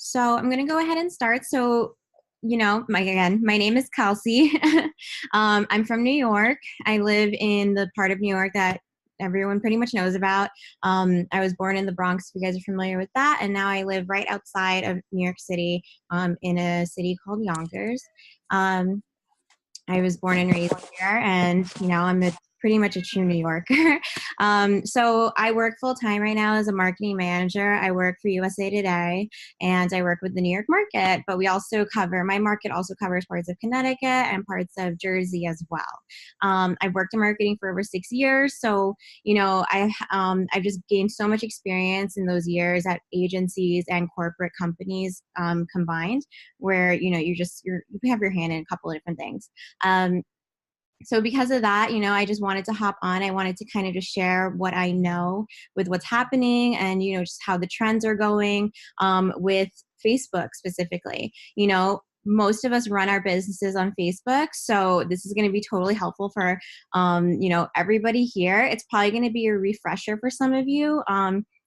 So I'm going to go ahead and start. So, my name is Kelsey. I'm from New York. I live in the part of New York that everyone pretty much knows about. I was born in the Bronx, if you guys are familiar with that. And now I live right outside of New York City, in a city called Yonkers. Um, I was born and raised here, and I'm pretty much a true New Yorker. So I work full time right now as a marketing manager. I work for USA Today, and I work with the New York market. But my market also covers parts of Connecticut and parts of Jersey as well. I've worked in marketing for over 6 years, so I've just gained so much experience in those years at agencies and corporate companies combined, where you have your hand in a couple of different things. Um, so because of that, I just wanted to hop on. I wanted to kind of just share what I know with what's happening, and just how the trends are going with Facebook specifically. Most of us run our businesses on Facebook, so this is going to be totally helpful for everybody here. It's probably going to be a refresher for some of you.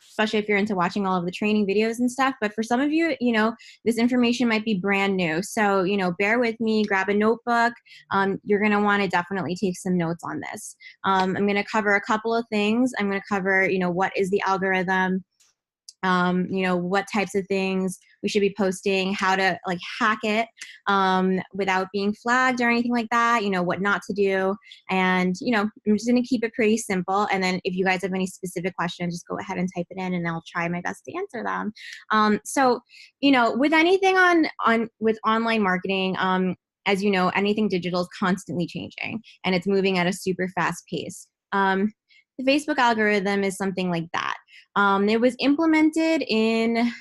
Especially if you're into watching all of the training videos and stuff. But for some of you, this information might be brand new. So, bear with me, grab a notebook. You're going to want to definitely take some notes on this. I'm going to cover a couple of things. I'm going to cover, what is the algorithm? What types of things we should be posting, how to hack it without being flagged or anything like that, what not to do. And, I'm just going to keep it pretty simple. And then if you guys have any specific questions, just go ahead and type it in and I'll try my best to answer them. So, with anything with online marketing, as you know, anything digital is constantly changing and it's moving at a super fast pace. The Facebook algorithm is something like that. It was implemented in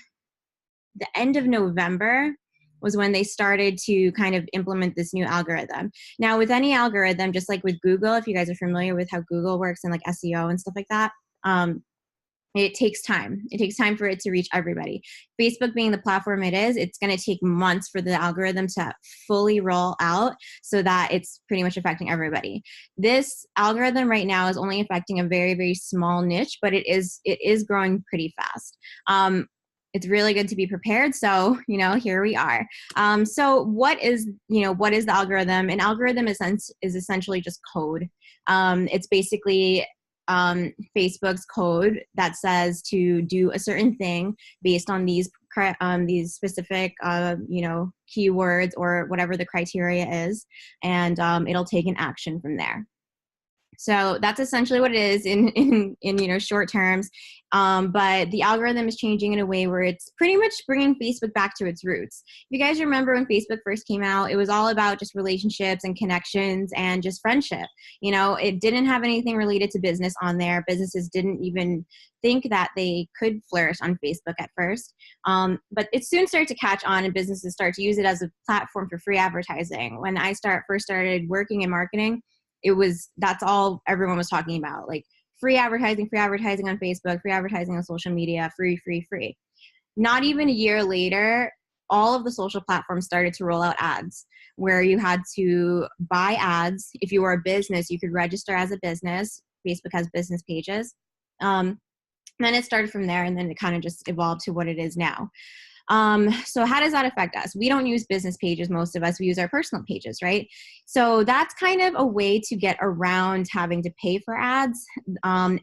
the end of November was when they started to kind of implement this new algorithm. Now, with any algorithm, just like with Google, if you guys are familiar with how Google works and like SEO and stuff like that, it takes time. It takes time for it to reach everybody. Facebook being the platform it is, it's going to take months for the algorithm to fully roll out so that it's pretty much affecting everybody. This algorithm right now is only affecting a very, very small niche, but it is growing pretty fast. It's really good to be prepared. So, here we are. So what is the algorithm? An algorithm is essentially just code. It's basically Facebook's code that says to do a certain thing based on these specific keywords or whatever the criteria is, and it'll take an action from there. So that's essentially what it is in short terms. But the algorithm is changing in a way where it's pretty much bringing Facebook back to its roots. If you guys remember when Facebook first came out, it was all about just relationships and connections and just friendship. It didn't have anything related to business on there. Businesses didn't even think that they could flourish on Facebook at first. But it soon started to catch on and businesses start to use it as a platform for free advertising. When I first started working in marketing, that's all everyone was talking about, like free advertising on Facebook, free advertising on social media, free. Not even a year later, all of the social platforms started to roll out ads where you had to buy ads. If you were a business, you could register as a business. Facebook has business pages. Then it started from there, and then it kind of just evolved to what it is now. So how does that affect us? We don't use business pages, most of us. We use our personal pages, right? So that's kind of a way to get around having to pay for ads.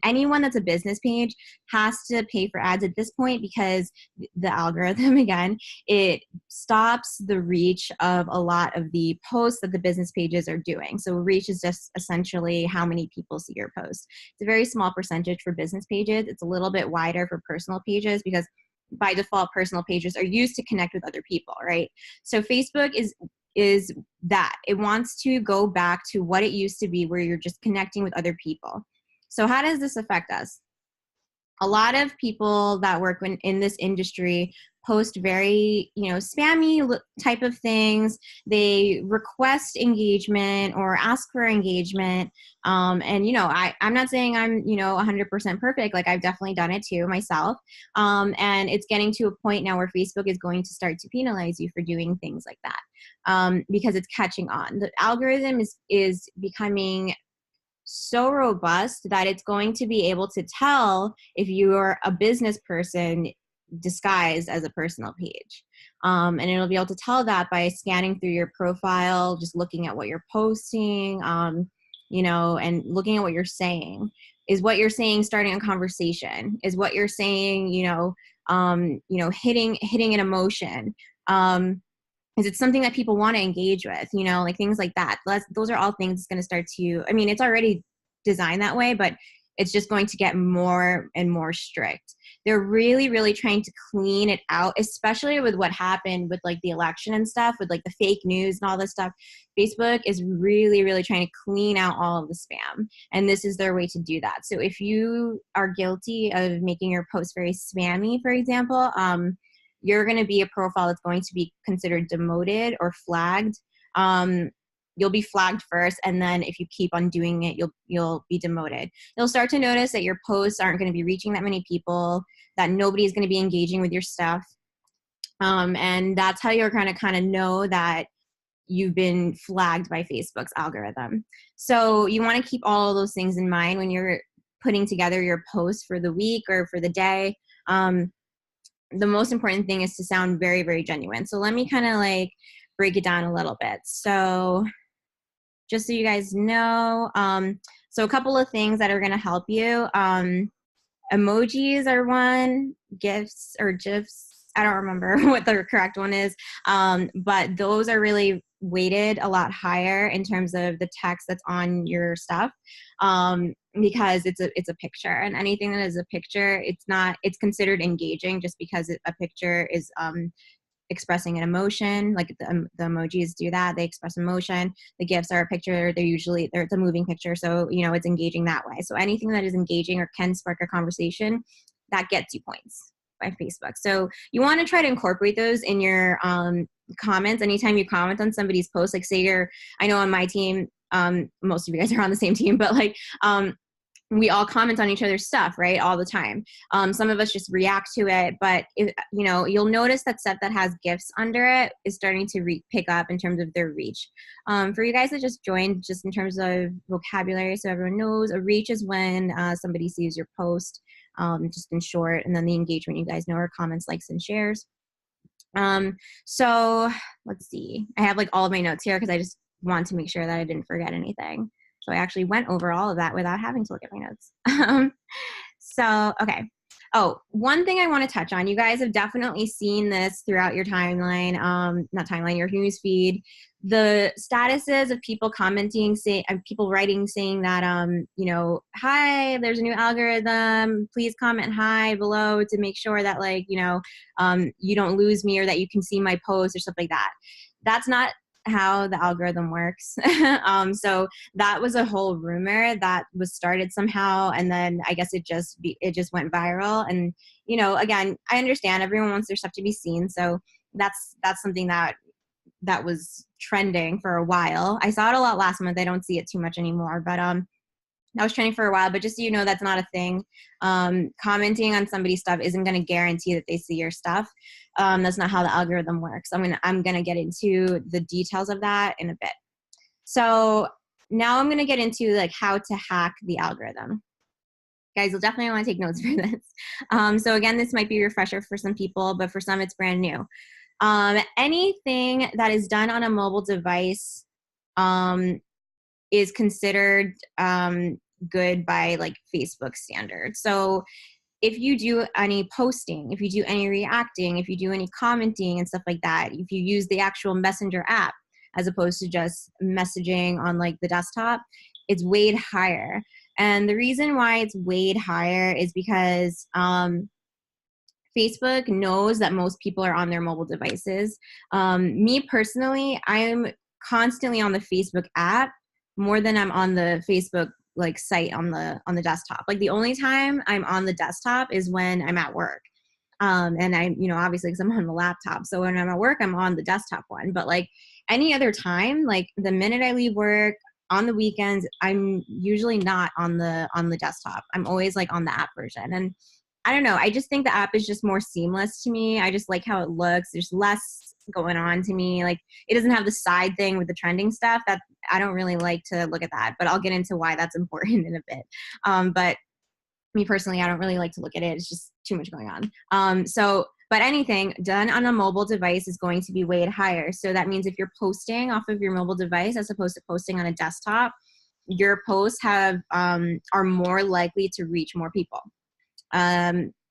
Anyone that's a business page has to pay for ads at this point because the algorithm, again, it stops the reach of a lot of the posts that the business pages are doing. So reach is just essentially how many people see your post. It's a very small percentage for business pages. It's a little bit wider for personal pages because by default, personal pages are used to connect with other people, right? So Facebook is that. It wants to go back to what it used to be, where you're just connecting with other people. So how does this affect us? A lot of people that work in this industry post very, spammy type of things. They request engagement or ask for engagement. And, I'm not saying I'm, 100% perfect. Like I've definitely done it too myself. And it's getting to a point now where Facebook is going to start to penalize you for doing things like that because it's catching on. The algorithm is becoming so robust that it's going to be able to tell if you're a business person disguised as a personal page. And it'll be able to tell that by scanning through your profile, just looking at what you're posting, you know, and looking at what you're saying. Is what you're saying starting a conversation? Is what you're saying, hitting an emotion? Is it something that people want to engage with? You know, like things like that. Those are all things that's going to start to, I mean, it's already designed that way, but it's just going to get more and more strict. They're really, really trying to clean it out, especially with what happened with like the election and stuff, with like the fake news and all this stuff. Facebook is really, really trying to clean out all of the spam. And this is their way to do that. So if you are guilty of making your post very spammy, for example, you're going to be a profile that's going to be considered demoted or flagged. You'll be flagged first, and then if you keep on doing it, you'll be demoted. You'll start to notice that your posts aren't going to be reaching that many people, that nobody's going to be engaging with your stuff. And that's how you're going to kind of know that you've been flagged by Facebook's algorithm. So you want to keep all of those things in mind when you're putting together your post for the week or for the day. The most important thing is to sound very, very genuine. So let me kind of like break it down a little bit. So just so you guys know, so a couple of things that are going to help you. Emojis are one, GIFs or GIFs. I don't remember what the correct one is, but those are really weighted a lot higher in terms of the text that's on your stuff, because it's a picture, and anything that is a picture, it's considered engaging just because a picture is expressing an emotion. Like the emojis do that, they express emotion. The GIFs are a picture, it's a moving picture, so you know it's engaging that way. So anything that is engaging or can spark a conversation, that gets you points by Facebook. So you want to try to incorporate those in your comments. Anytime you comment on somebody's post, like say I know on my team, most of you guys are on the same team, but like we all comment on each other's stuff, right, all the time. Some of us just react to it, but you'll notice that stuff that has GIFs under it is starting to pick up in terms of their reach. For you guys that just joined, just in terms of vocabulary, so everyone knows, a reach is when somebody sees your post, just in short, and then the engagement, you guys know, are comments, likes, and shares. So let's see. I have like all of my notes here because I just want to make sure that I didn't forget anything. So I actually went over all of that without having to look at my notes. So, okay. Oh, one thing I want to touch on, you guys have definitely seen this throughout your timeline, not timeline, your news feed, the statuses of people commenting, people writing, saying that, hi, there's a new algorithm, please comment hi below to make sure that you don't lose me or that you can see my post or stuff like that. That's not how the algorithm works. So that was a whole rumor that was started somehow, and then I guess it just went viral. And again, I understand everyone wants their stuff to be seen, so that's something that was trending for a while. I saw it a lot last month. I don't see it too much anymore, but that was trending for a while. But just so you know, that's not a thing. Commenting on somebody's stuff isn't going to guarantee that they see your stuff. That's not how the algorithm works. I'm gonna get into the details of that in a bit. So now I'm gonna get into like how to hack the algorithm. Guys, you'll definitely want to take notes for this. So again, this might be a refresher for some people, but for some it's brand new. Anything that is done on a mobile device is considered good by like Facebook standards. So if you do any posting, if you do any reacting, if you do any commenting and stuff like that, if you use the actual Messenger app as opposed to just messaging on like the desktop, it's weighed higher. And the reason why it's weighed higher is because Facebook knows that most people are on their mobile devices. Me personally, I'm constantly on the Facebook app more than I'm on the Facebook like site on the desktop. Like the only time I'm on the desktop is when I'm at work. And I, obviously because I'm on the laptop. So when I'm at work, I'm on the desktop one. But like any other time, like the minute I leave work, on the weekends, I'm usually not on the desktop. I'm always like on the app version. And I don't know, I just think the app is just more seamless to me. I just like how it looks. There's less going on to me. Like it doesn't have the side thing with the trending stuff. That I don't really like to look at that, but I'll get into why that's important in a bit. But Me personally, I don't really like to look at it. It's just too much going on. But anything done on a mobile device is going to be weighed higher. So that means if you're posting off of your mobile device as opposed to posting on a desktop, your posts are more likely to reach more people.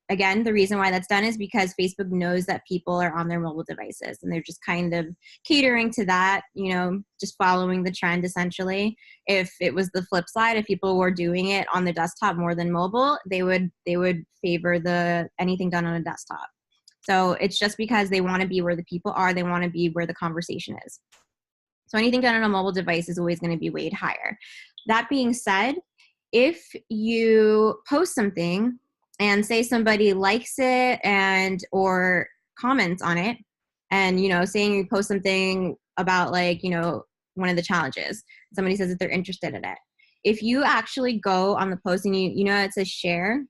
Again, the reason why that's done is because Facebook knows that people are on their mobile devices, and they're just kind of catering to that, just following the trend essentially. If it was the flip side, if people were doing it on the desktop more than mobile, they would favor anything done on a desktop. So it's just because they want to be where the people are, they want to be where the conversation is. So anything done on a mobile device is always going to be weighed higher. That being said, if you post something and say somebody likes it or comments on it, and saying you post something about one of the challenges, somebody says that they're interested in it. If you actually go on the post and it says share,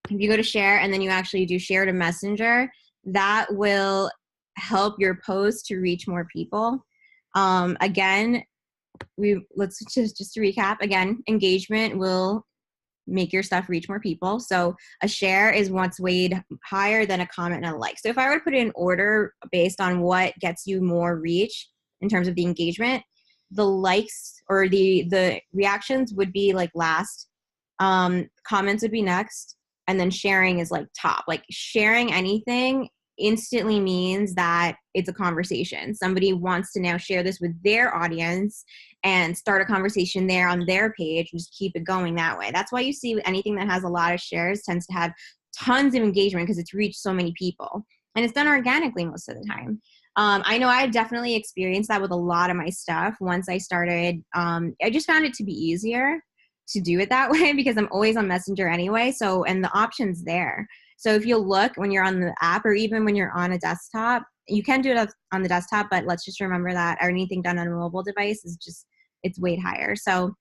if you go to share and then you actually do share to Messenger, that will help your post to reach more people. Again, let's just to recap again, engagement will make your stuff reach more people. So a share is what's weighed higher than a comment and a like. So if I were to put it in order based on what gets you more reach in terms of the engagement, the likes or the reactions would be like last, comments would be next, and then sharing is like top. Like sharing anything instantly means that it's a conversation. Somebody wants to now share this with their audience and start a conversation there on their page and just keep it going that way. That's why you see anything that has a lot of shares tends to have tons of engagement because it's reached so many people. And it's done organically most of the time. I know I've definitely experienced that with a lot of my stuff. Once I started, I just found it to be easier to do it that way because I'm always on Messenger anyway. So, and the option's there. So if you look when you're on the app or even when you're on a desktop, you can do it on the desktop, but let's just remember that anything done on a mobile device is it's weighed higher. So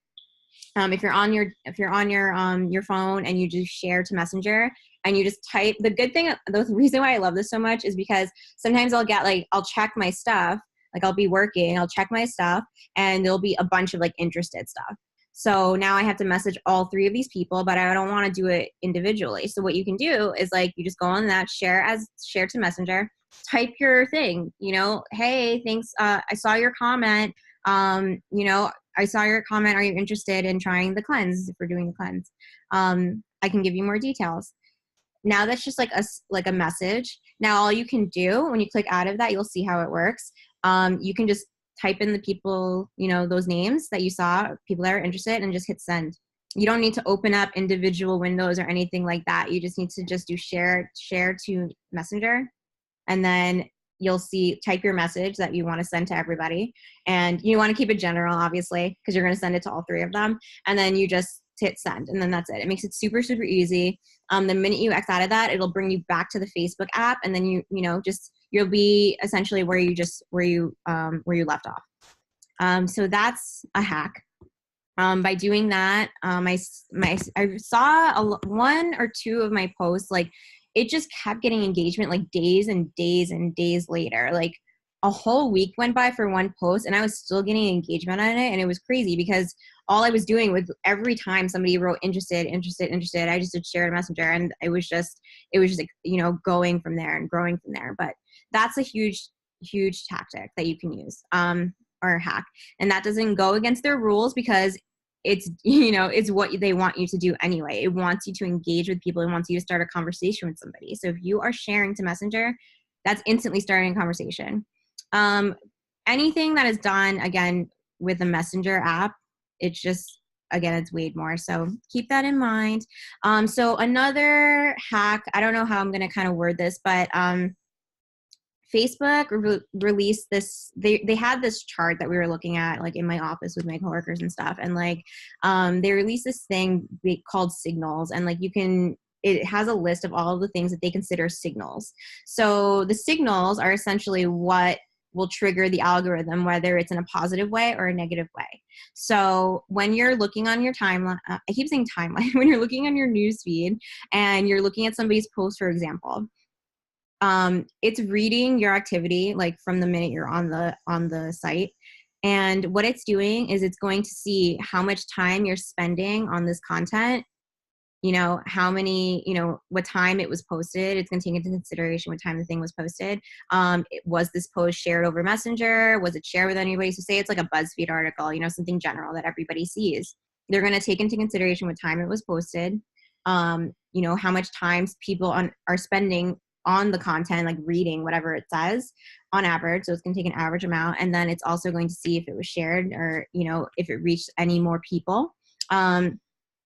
if you're on your phone and you just share to Messenger and you just type, the reason why I love this so much is because sometimes I'll check my stuff, like I'll be working, I'll check my stuff and there'll be a bunch of like interested stuff. So now I have to message all three of these people, but I don't want to do it individually. So what you can do is you just go on that share to Messenger, type your thing, hey, thanks. I saw your comment. I saw your comment. Are you interested in trying the cleanse if we're doing the cleanse? I can give you more details. Now that's just like a message. Now all you can do when you click out of that, you'll see how it works. You can just type in the people, those names that you saw, people that are interested, and just hit send. You don't need to open up individual windows or anything like that. You just need to just do share to Messenger, and then you'll see, type your message that you want to send to everybody. And you want to keep it general, obviously, because you're going to send it to all three of them. And then you just hit send, and then that's it. It makes it super, super easy. The minute you X out of that, it'll bring you back to the Facebook app, and then you'll be essentially where you left off. So that's a hack. By doing that, I saw one or two of my posts, it just kept getting engagement days and days and days later. A whole week went by for one post and I was still getting engagement on it. And it was crazy because all I was doing was every time somebody wrote interested, I just did share to Messenger, and it was just going from there and growing from there. But that's a huge, huge tactic that you can use, or hack. And that doesn't go against their rules because it's what they want you to do anyway. It wants you to engage with people. It wants you to start a conversation with somebody. So if you are sharing to Messenger, that's instantly starting a conversation. Anything that is done, again, with the Messenger app, it's weighed more. So keep that in mind. So another hack, I don't know how I'm going to kind of word this, but Facebook released this, they had this chart that we were looking at in my office with my coworkers and stuff. And they released this thing called signals, and it has a list of all of the things that they consider signals. So the signals are essentially what will trigger the algorithm, whether it's in a positive way or a negative way. So when you're looking on your timeline, I keep saying timeline, when you're looking on your newsfeed and you're looking at somebody's post, for example, it's reading your activity from the minute you're on the site. And what it's doing is it's going to see how much time you're spending on this content how many, what time it was posted. It's going to take into consideration what time the thing was posted. Was this post shared over Messenger? Was it shared with anybody? So say it's like a BuzzFeed article, something general that everybody sees. They're going to take into consideration what time it was posted, how much time people are spending on the content, like reading whatever it says on average. So it's going to take an average amount. And then it's also going to see if it was shared or, if it reached any more people.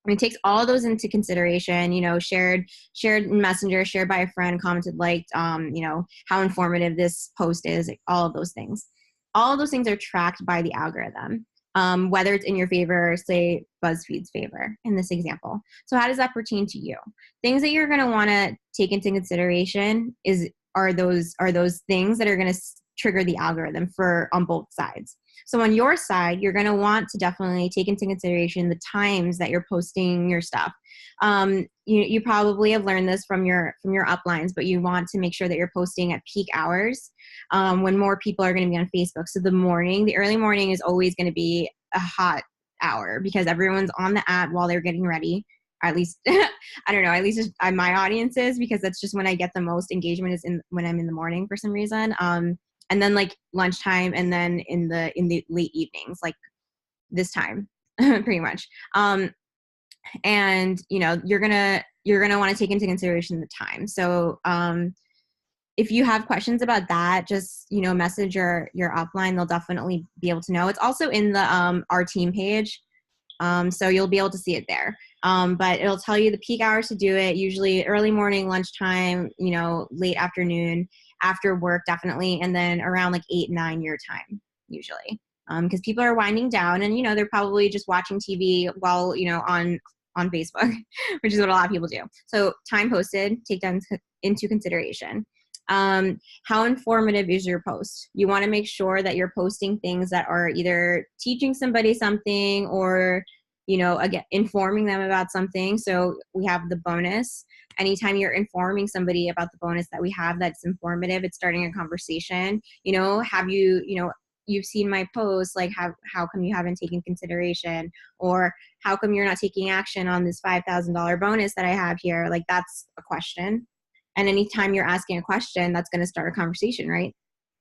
It takes all those into consideration, shared in Messenger, shared by a friend, commented, liked, how informative this post is, like all of those things. All of those things are tracked by the algorithm, whether it's in your favor or say BuzzFeed's favor in this example. So how does that pertain to you? Things that you're going to want to take into consideration are those things that are going to trigger the algorithm on both sides. So on your side, you're going to want to definitely take into consideration the times that you're posting your stuff. You probably have learned this from your uplines, but you want to make sure that you're posting at peak hours when more people are going to be on Facebook. So the early morning is always going to be a hot hour because everyone's on the app while they're getting ready. At least, I don't know, at least my audience is, because that's just when I get the most engagement is when I'm in the morning for some reason. And then like lunchtime, and then in the late evenings, like this time, pretty much. And you're gonna want to take into consideration the time. So if you have questions about that, just message your upline. They'll definitely be able to know. It's also in the our team page, so you'll be able to see it there. But it'll tell you the peak hours to do it. Usually early morning, lunchtime, late afternoon, after work, definitely, and then around like 8-9 your time usually, because people are winding down and they're probably just watching TV while on Facebook, which is what a lot of people do. So time posted, take that into consideration. How informative is your post? You want to make sure that you're posting things that are either teaching somebody something or again, informing them about something. So we have the bonus. Anytime you're informing somebody about the bonus that we have that's informative, it's starting a conversation. Have you've seen my post, like how come you haven't taken consideration, or how come you're not taking action on this $5,000 bonus that I have here? Like that's a question. And anytime you're asking a question, that's going to start a conversation, right?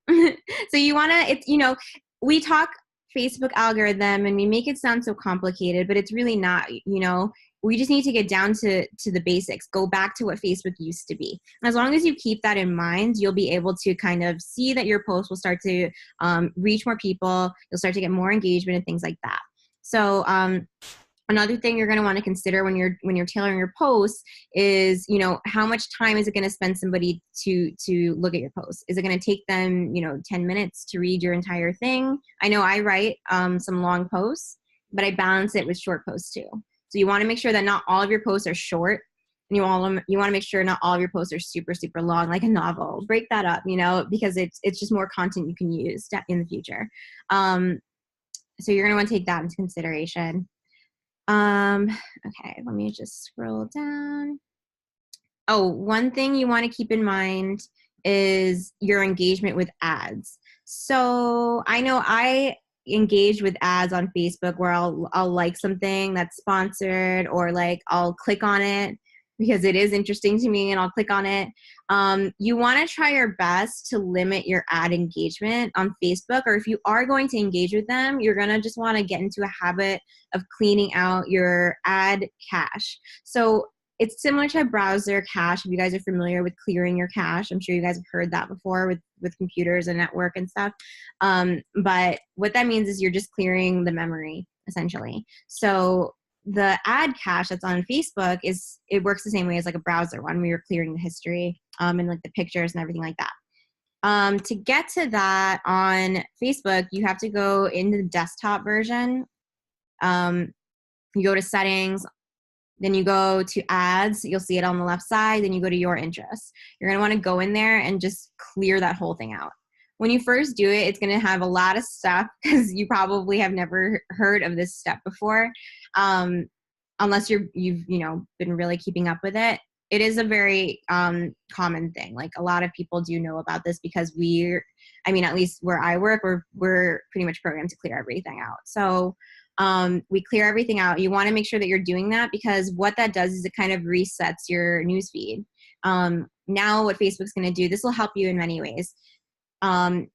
So you want to, we talk Facebook algorithm and we make it sound so complicated, but it's really not. We just need to get down to the basics, go back to what Facebook used to be. As long as you keep that in mind, you'll be able to kind of see that your post will start to reach more people. You'll start to get more engagement and things like that. So another thing you're going to want to consider when you're tailoring your posts is, how much time is it going to spend somebody to look at your post? Is it going to take them, 10 minutes to read your entire thing? I know I write some long posts, but I balance it with short posts too. So you want to make sure that not all of your posts are short, and you want to make sure not all of your posts are super, super long, like a novel. Break that up, because it's just more content you can use in the future. So you're going to want to take that into consideration. Okay, let me just scroll down. Oh, one thing you want to keep in mind is your engagement with ads. So I know I engage with ads on Facebook where I'll like something that's sponsored, or like I'll click on it because it is interesting to me and I'll click on it. You want to try your best to limit your ad engagement on Facebook, or if you are going to engage with them, you're going to just want to get into a habit of cleaning out your ad cache. So it's similar to a browser cache. If you guys are familiar with clearing your cache, I'm sure you guys have heard that before with computers and network and stuff. But what that means is you're just clearing the memory, essentially. So the ad cache that's on Facebook it works the same way as like a browser one, where you're clearing the history and like the pictures and everything like that. To get to that on Facebook, you have to go into the desktop version. You go to settings, then you go to ads. You'll see it on the left side. Then you go to your interests. You're going to want to go in there and just clear that whole thing out. When you first do it, it's going to have a lot of stuff because you probably have never heard of this step before, unless you've been really keeping up with it. It is a very common thing. Like a lot of people do know about this because at least where I work, we're pretty much programmed to clear everything out. So We clear everything out. You want to make sure that you're doing that, because what that does is it kind of resets your newsfeed. Now what Facebook's going to do, this will help you in many ways. On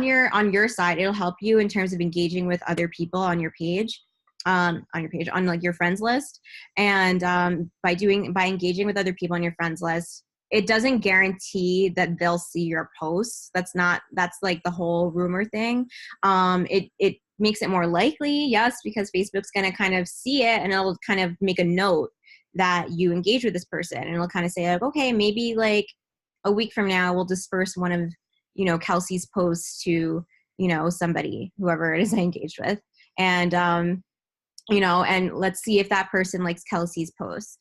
your side, it'll help you in terms of engaging with other people on your page, on like your friends list. And by engaging with other people on your friends list, it doesn't guarantee that they'll see your posts. That's like the whole rumor thing. It makes it more likely, yes, because Facebook's going to kind of see it, and it'll kind of make a note that you engage with this person, and it'll kind of say like, okay, maybe like a week from now we'll disperse one of Kelsey's posts to somebody, whoever it is I engaged with, and and let's see if that person likes Kelsey's post.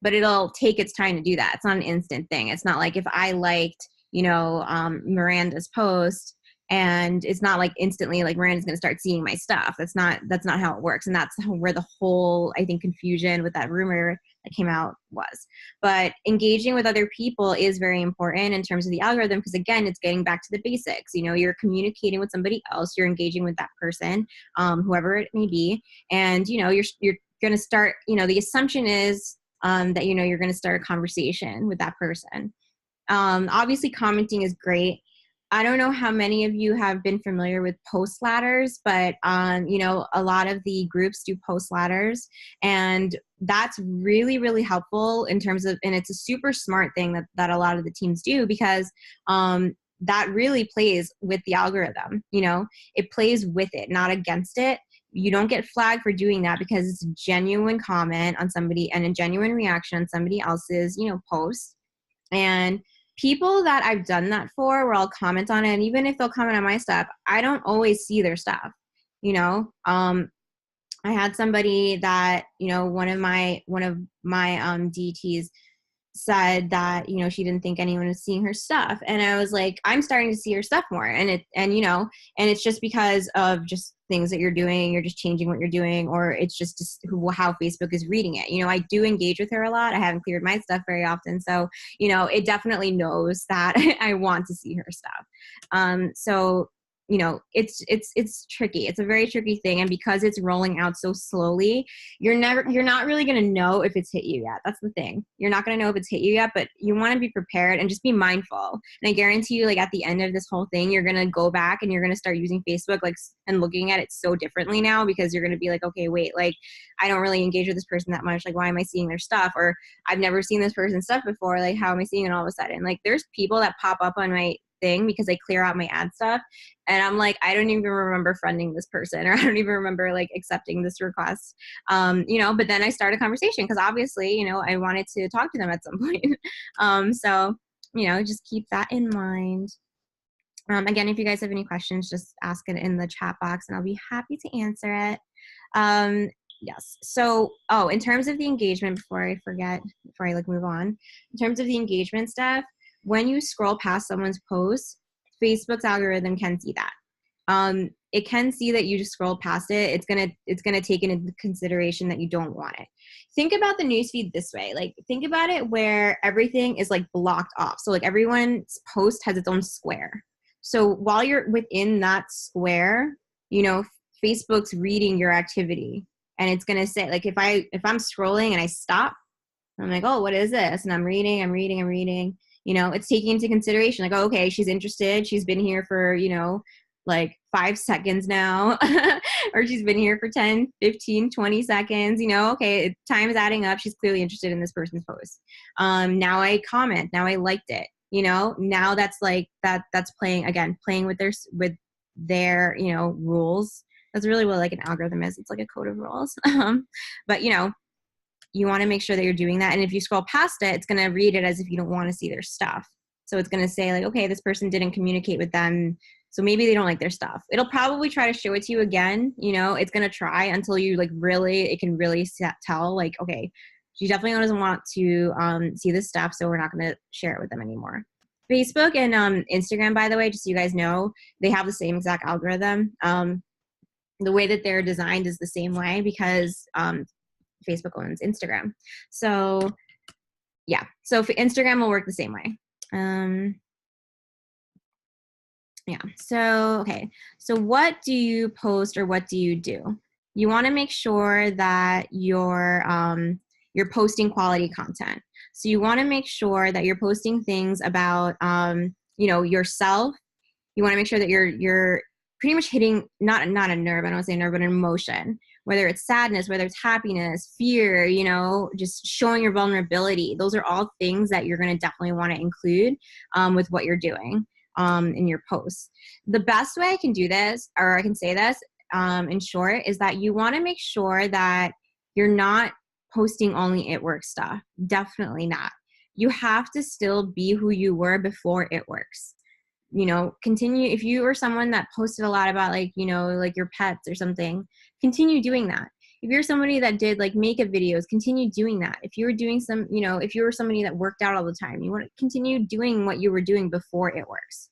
But it'll take its time to do that. It's not an instant thing. It's not like if I liked Miranda's post, and it's not like instantly like Miranda's going to start seeing my stuff. That's not how it works. And that's where the whole, I think, confusion with that rumor that came out was. But engaging with other people is very important in terms of the algorithm, because again, it's getting back to the basics. You're communicating with somebody else, you're engaging with that person, whoever it may be. And, you're going to start, the assumption is that, you're going to start a conversation with that person. Obviously commenting is great. I don't know how many of you have been familiar with post ladders, but a lot of the groups do post ladders, and that's really, really helpful in terms of, and it's a super smart thing that a lot of the teams do, because that really plays with the algorithm. It plays with it, not against it. You don't get flagged for doing that because it's a genuine comment on somebody and a genuine reaction on somebody else's, post. And people that I've done that for, where I'll comment on it, and even if they'll comment on my stuff, I don't always see their stuff. I had somebody that, one of my DTs said that, she didn't think anyone was seeing her stuff. And I was like, I'm starting to see her stuff more. And it's just because of just things that you're doing, you're just changing what you're doing, or it's just how Facebook is reading it. I do engage with her a lot. I haven't cleared my stuff very often. So, it definitely knows that I want to see her stuff. So it's tricky. It's a very tricky thing. And because it's rolling out so slowly, you're not really going to know if it's hit you yet. That's the thing. You're not going to know if it's hit you yet, but you want to be prepared and just be mindful. And I guarantee you, like at the end of this whole thing, you're going to go back and you're going to start using Facebook and looking at it so differently now, because you're going to be like, okay, wait, like I don't really engage with this person that much. Like, why am I seeing their stuff? Or I've never seen this person's stuff before. Like, how am I seeing it all of a sudden? Like, there's people that pop up on my thing because I clear out my ad stuff, and I'm like, I don't even remember friending this person, or I don't even remember like accepting this request, but then I start a conversation because obviously I wanted to talk to them at some point. So just keep that in mind. Again, if you guys have any questions, just ask it in the chat box and I'll be happy to answer it. Yes. So, in terms of the engagement, before I forget, before I move on, in terms of the engagement stuff, when you scroll past someone's post, Facebook's algorithm can see that. It can see that you just scrolled past it. It's gonna take into consideration that you don't want it. Think about the newsfeed this way. Like, think about it where everything is like blocked off. So like everyone's post has its own square. So while you're within that square, Facebook's reading your activity, and it's gonna say, like, if I'm scrolling and I stop, I'm like, oh, what is this? And I'm reading. It's taking into consideration, like, oh, okay, she's interested. She's been here for, like 5 seconds now, or she's been here for 10, 15, 20 seconds, okay, time is adding up. She's clearly interested in this person's post. Now I comment, now I liked it, now that's like, that's playing with their, rules. That's really what like an algorithm is. It's like a code of rules. But you want to make sure that you're doing that. And if you scroll past it, it's going to read it as if you don't want to see their stuff. So it's going to say like, okay, this person didn't communicate with them, so maybe they don't like their stuff. It'll probably try to show it to you again. It's going to try until you it can really tell like, okay, she definitely doesn't want to see this stuff, so we're not going to share it with them anymore. Facebook and Instagram, by the way, just so you guys know, they have the same exact algorithm. The way that they're designed is the same way because Facebook owns Instagram. So yeah, so Instagram will work the same way. Yeah, so okay, so what do you post or what do you do? you want to make sure that you're posting quality content. So you want to make sure that you're posting things about, yourself. You want to make sure that you're pretty much hitting not a nerve, I don't want to say nerve, but an emotion, whether it's sadness, whether it's happiness, fear, just showing your vulnerability. Those are all things that you're going to definitely want to include with what you're doing in your posts. The best way I can do this, or I can say this in short, is that you want to make sure that you're not posting only It Works stuff. Definitely not. You have to still be who you were before It Works. Continue. If you were someone that posted a lot about like your pets or something, continue doing that. If you're somebody that did like makeup videos, continue doing that. If you were doing if you were somebody that worked out all the time, you want to continue doing what you were doing before It Works.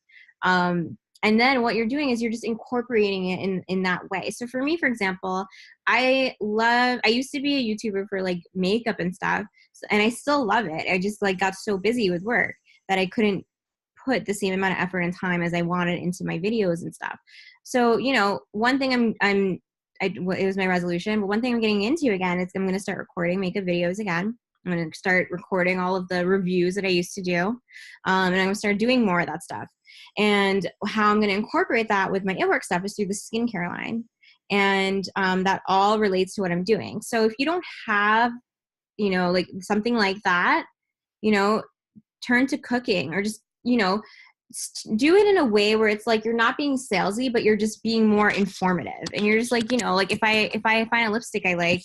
And then what you're doing is you're just incorporating it in that way. So for me, for example, I used to be a YouTuber for like makeup and stuff, and I still love it. I just like got so busy with work that I couldn't put the same amount of effort and time as I wanted into my videos and stuff. So, one thing it was my resolution, but one thing I'm getting into again is I'm going to start recording makeup videos again. I'm going to start recording all of the reviews that I used to do. And I'm going to start doing more of that stuff. And how I'm going to incorporate that with my It Works stuff is through the skincare line. And that all relates to what I'm doing. So if you don't have, like something like that, turn to cooking, or just, do it in a way where it's like you're not being salesy, but you're just being more informative. And you're just like, like if I find a lipstick I like,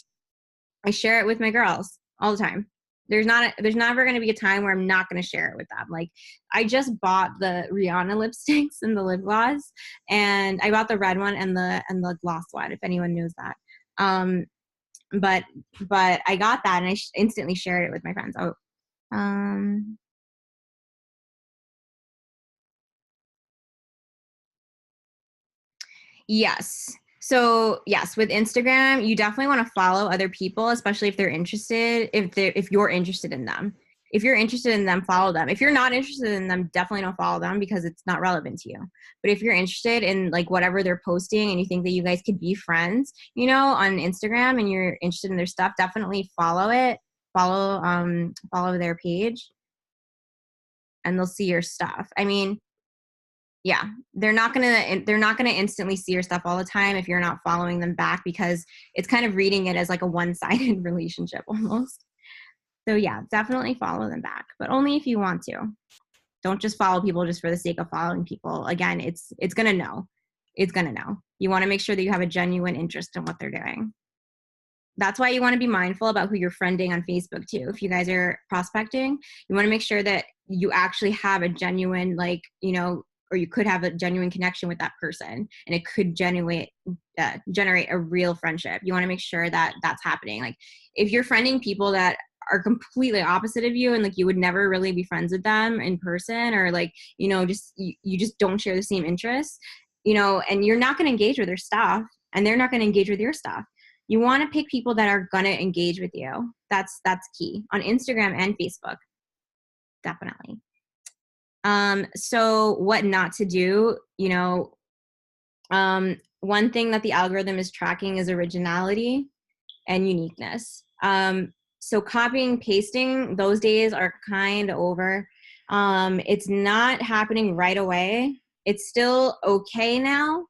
I share it with my girls all the time. There's never going to be a time where I'm not going to share it with them. Like I just bought the Rihanna lipsticks and the lip gloss, and I bought the red one and the gloss one, if anyone knows that. But I got that and I instantly shared it with my friends. Yes. So yes, with Instagram, you definitely want to follow other people, especially if they're interested, if you're interested in them. If you're interested in them, follow them. If you're not interested in them, definitely don't follow them because it's not relevant to you. But if you're interested in like whatever they're posting and you think that you guys could be friends, on Instagram, and you're interested in their stuff, definitely follow it. Follow their page, and they'll see your stuff. I mean, yeah, they're not gonna instantly see your stuff all the time if you're not following them back, because it's kind of reading it as like a one-sided relationship almost. So yeah, definitely follow them back, but only if you want to. Don't just follow people just for the sake of following people. Again, it's gonna know. It's gonna know. You want to make sure that you have a genuine interest in what they're doing. That's why you want to be mindful about who you're friending on Facebook too. If you guys are prospecting, you want to make sure that you actually have a genuine, or you could have a genuine connection with that person, and it could generate a real friendship. You want to make sure that that's happening. Like if you're friending people that are completely opposite of you and like you would never really be friends with them in person, or like, just you just don't share the same interests, and you're not going to engage with their stuff and they're not going to engage with your stuff. You want to pick people that are going to engage with you. That's key on Instagram and Facebook. Definitely. So what not to do, one thing that the algorithm is tracking is originality and uniqueness. So copying, pasting, those days are kind of over. It's not happening right away. It's still okay now,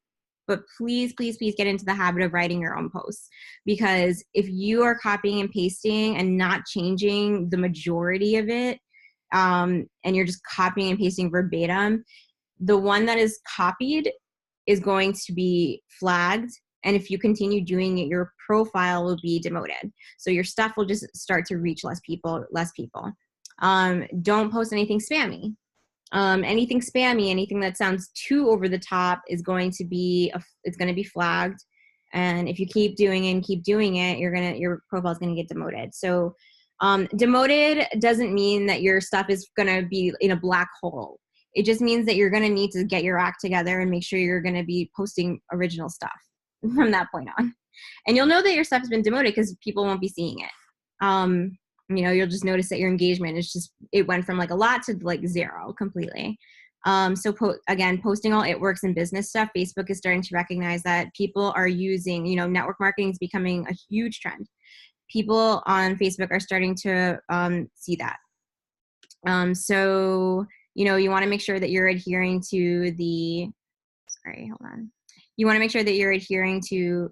but please, please, please get into the habit of writing your own posts, because if you are copying and pasting and not changing the majority of it, and you're just copying and pasting verbatim, the one that is copied is going to be flagged. And if you continue doing it, your profile will be demoted. So your stuff will just start to reach less people. Don't post anything spammy. Anything spammy, anything that sounds too over the top is going to be flagged. And if you keep doing it, your profile is gonna get demoted. So demoted doesn't mean that your stuff is gonna be in a black hole. It just means that you're gonna need to get your act together and make sure you're gonna be posting original stuff from that point on. And you'll know that your stuff has been demoted because people won't be seeing it. You'll just notice that your engagement it went from like a lot to like 0 completely. Again, posting all it works in business stuff, Facebook is starting to recognize that people are using, network marketing is becoming a huge trend. People on Facebook are starting to see that. So, you want to make sure that you're adhering to hold on. You want to make sure that you're adhering to,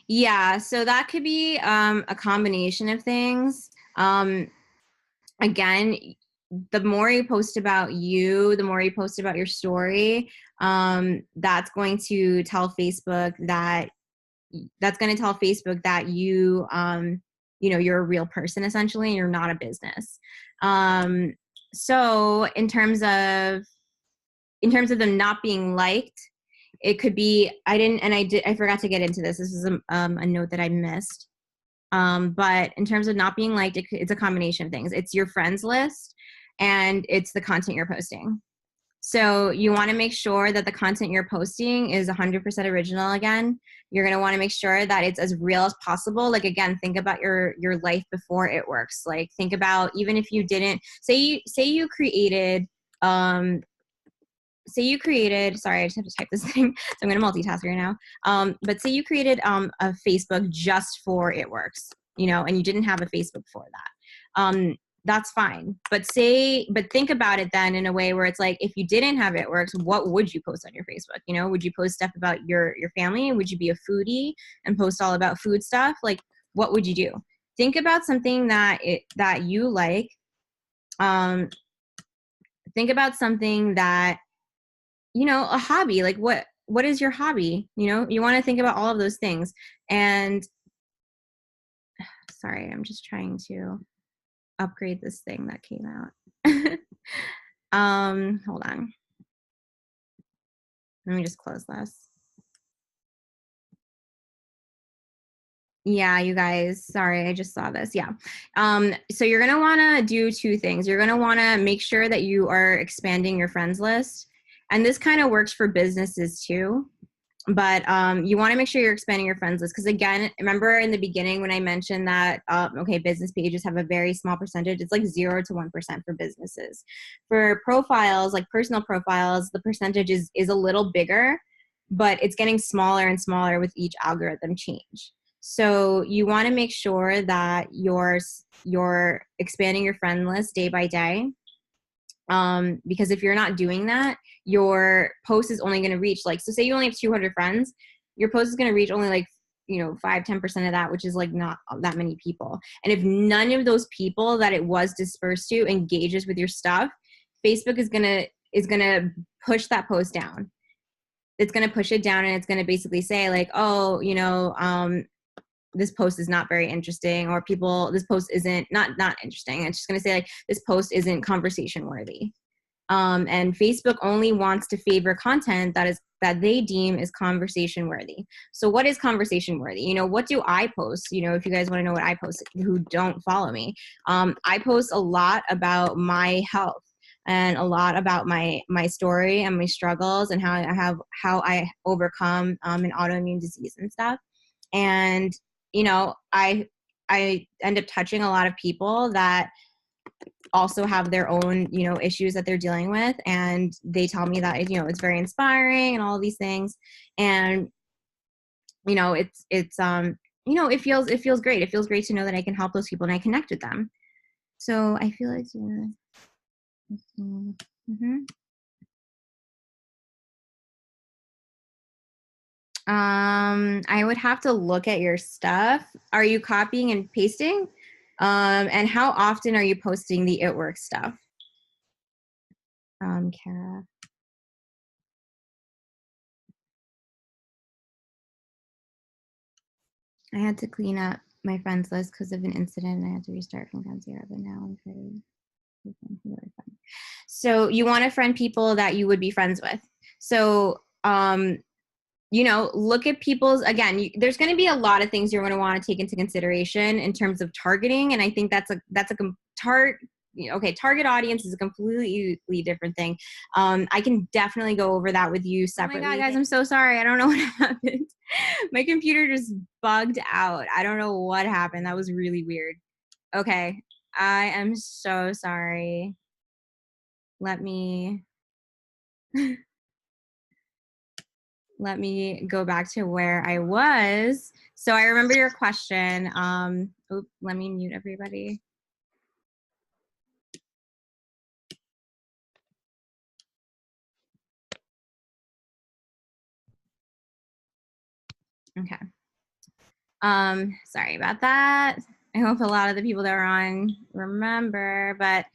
yeah, so that could be a combination of things. Again, the more you post about you, the more you post about your story, that's going to tell Facebook that you, you're a real person essentially, and you're not a business. So in terms of them not being liked, it could be, I forgot to get into this. This is a note that I missed. But in terms of not being liked, it's a combination of things. It's your friends list and it's the content you're posting. So you want to make sure that the content you're posting is 100% original. Again, you're going to want to make sure that it's as real as possible. Like, again, think about your life before it works. Like, think about, even if you didn't say you created, sorry, I just have to type this thing. So I'm going to multitask right now. But say you created a Facebook just for It Works, and you didn't have a Facebook for that. That's fine. But think about it then in a way where it's like, if you didn't have It Works, what would you post on your Facebook? Would you post stuff about your family? Would you be a foodie and post all about food stuff? Like, what would you do? Think about something that you like. Think about something that, a hobby. Like, what is your hobby? You want to think about all of those things. And sorry, I'm just trying to upgrade this thing that came out. Hold on. Let me just close this. Yeah, you guys, sorry, I just saw this. Yeah. So you're going to want to do two things. You're going to want to make sure that you are expanding your friends list. And this kind of works for businesses too. But you want to make sure you're expanding your friends list. Because again, remember in the beginning when I mentioned that, business pages have a very small percentage. It's like 0 to 1% for businesses. For profiles, like personal profiles, the percentage is a little bigger, but it's getting smaller and smaller with each algorithm change. So you want to make sure that you're expanding your friend list day by day. Because if you're not doing that, your post is only going to reach, like, so say you only have 200 friends, your post is going to reach only like 5-10% of that, which is like not that many people. And if none of those people that it was dispersed to engages with your stuff, Facebook is gonna push that post down. It's going to push it down, and it's going to basically say like, oh, this post is not very interesting, or this post isn't not interesting. It's just going to say like, this post isn't conversation worthy. And Facebook only wants to favor content that they deem is conversation worthy. So what is conversation worthy? What do I post? If you guys want to know what I post, who don't follow me, I post a lot about my health and a lot about my story and my struggles and how I overcome an autoimmune disease and stuff. And I end up touching a lot of people that also have their own, issues that they're dealing with. And they tell me that, it's very inspiring and all these things. And, it feels great. It feels great to know that I can help those people and I connect with them. So I feel like, mm-hmm. I would have to look at your stuff. Are you copying and pasting? And how often are you posting the It Works stuff? Kara. I had to clean up my friends list because of an incident. I had to restart from ground zero, but now I'm really fun. So you want to friend people that you would be friends with. So, look at people's, again, there's going to be a lot of things you're going to want to take into consideration in terms of targeting. And I think okay, target audience is a completely different thing. I can definitely go over that with you separately. Oh my God, guys, I'm so sorry. I don't know what happened. My computer just bugged out. I don't know what happened. That was really weird. Okay, I am so sorry. Let me let me go back to where I was. So I remember your question. Let me mute everybody. Okay. Sorry about that. I hope a lot of the people that are on remember, but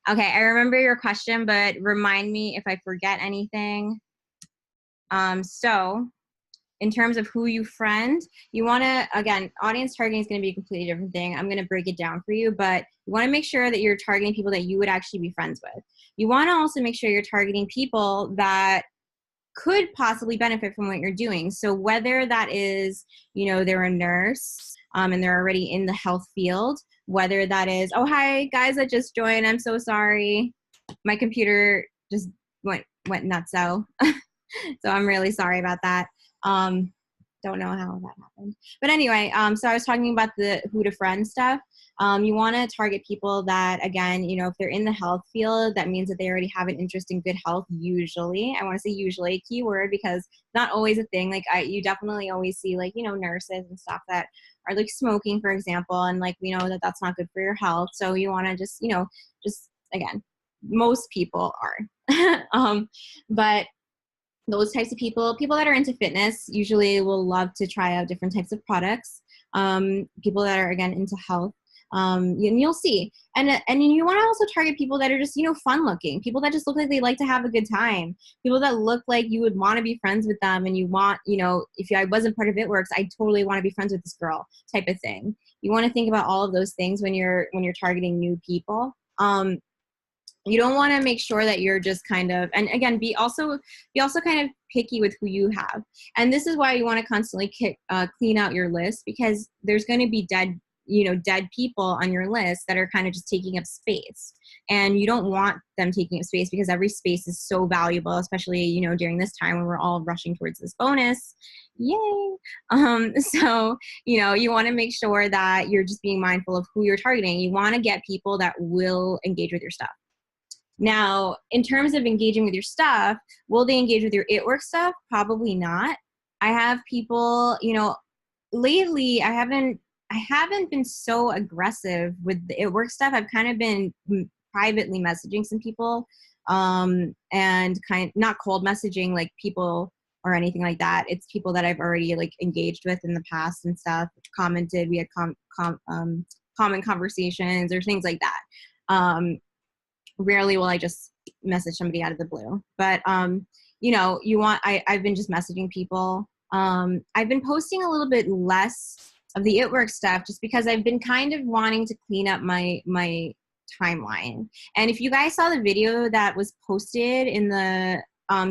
okay, I remember your question, but remind me if I forget anything. So in terms of who you friend, you want to, again, audience targeting is going to be a completely different thing. I'm going to break it down for you, but you want to make sure that you're targeting people that you would actually be friends with. You want to also make sure you're targeting people that could possibly benefit from what you're doing. So whether that is, they're a nurse and they're already in the health field, whether that is, oh, hi, guys that just joined, I'm so sorry. My computer just went nuts out. So I'm really sorry about that. Don't know how that happened. But anyway, so I was talking about the who to friend stuff. You want to target people that, again, if they're in the health field, that means that they already have an interest in good health. Usually, I want to say usually a keyword because not always a thing. Like you definitely always see like, nurses and stuff that are like smoking, for example. And like, we know that that's not good for your health. So you want to just, just again, most people are, but those types of people that are into fitness usually will love to try out different types of products. People that are, again, into health, and you'll see. And you want to also target people that are just, fun looking, people that just look like they like to have a good time, people that look like you would want to be friends with them. And you want, if I wasn't part of ItWorks, I totally want to be friends with this girl type of thing. You want to think about all of those things when you're targeting new people. You don't want to make sure that you're just kind of, and again, be also kind of picky with who you have. And this is why you want to constantly clean out your list, because there's going to be dead people on your list that are kind of just taking up space. And you don't want them taking up space because every space is so valuable, especially, during this time when we're all rushing towards this bonus. Yay. So, you want to make sure that you're just being mindful of who you're targeting. You want to get people that will engage with your stuff. Now, in terms of engaging with your stuff, will they engage with your ItWorks stuff? Probably not. I have people, lately I haven't been so aggressive with the ItWorks stuff. I've kind of been privately messaging some people, and not cold messaging like people or anything like that. It's people that I've already like engaged with in the past and stuff, commented. We had common conversations or things like that. Rarely will I just message somebody out of the blue, but I've been just messaging people. I've been posting a little bit less of the ItWorks stuff just because I've been kind of wanting to clean up my timeline. And if you guys saw the video that was posted in the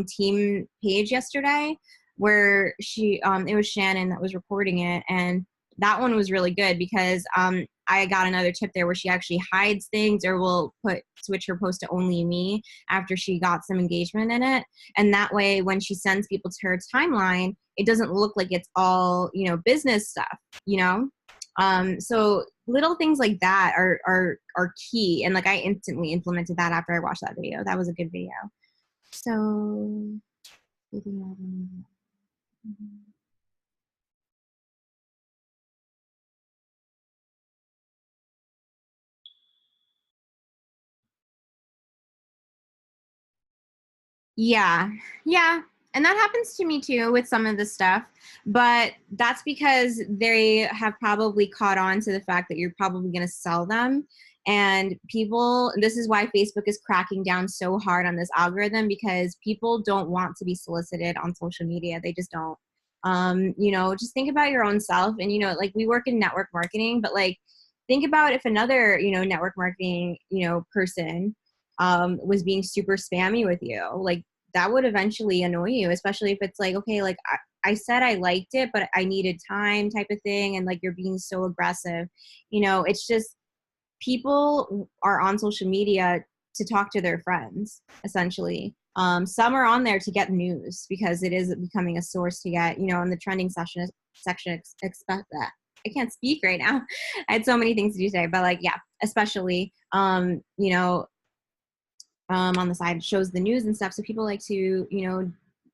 team page yesterday, where it was Shannon that was recording it, and that one was really good because I got another tip there where she actually hides things or will switch her post to only me after she got some engagement in it. And that way, when she sends people to her timeline, it doesn't look like it's all, business stuff, so little things like that are key. And like I instantly implemented that after I watched that video. That was a good video. So yeah. And that happens to me too with some of the stuff, but that's because they have probably caught on to the fact that you're probably going to sell them. And this is why Facebook is cracking down so hard on this algorithm, because people don't want to be solicited on social media. They just don't. Just think about your own self. And, like we work in network marketing, but like think about if another, network marketing, person was being super spammy with you, like that would eventually annoy you, especially if it's like, okay, like I said I liked it, but I needed time type of thing. And like, you're being so aggressive, it's just, people are on social media to talk to their friends, essentially. Some are on there to get news because it is becoming a source to get, in the trending section, expect that. I can't speak right now. I had so many things to do today, but like, yeah, especially, on the side shows the news and stuff. So people like to,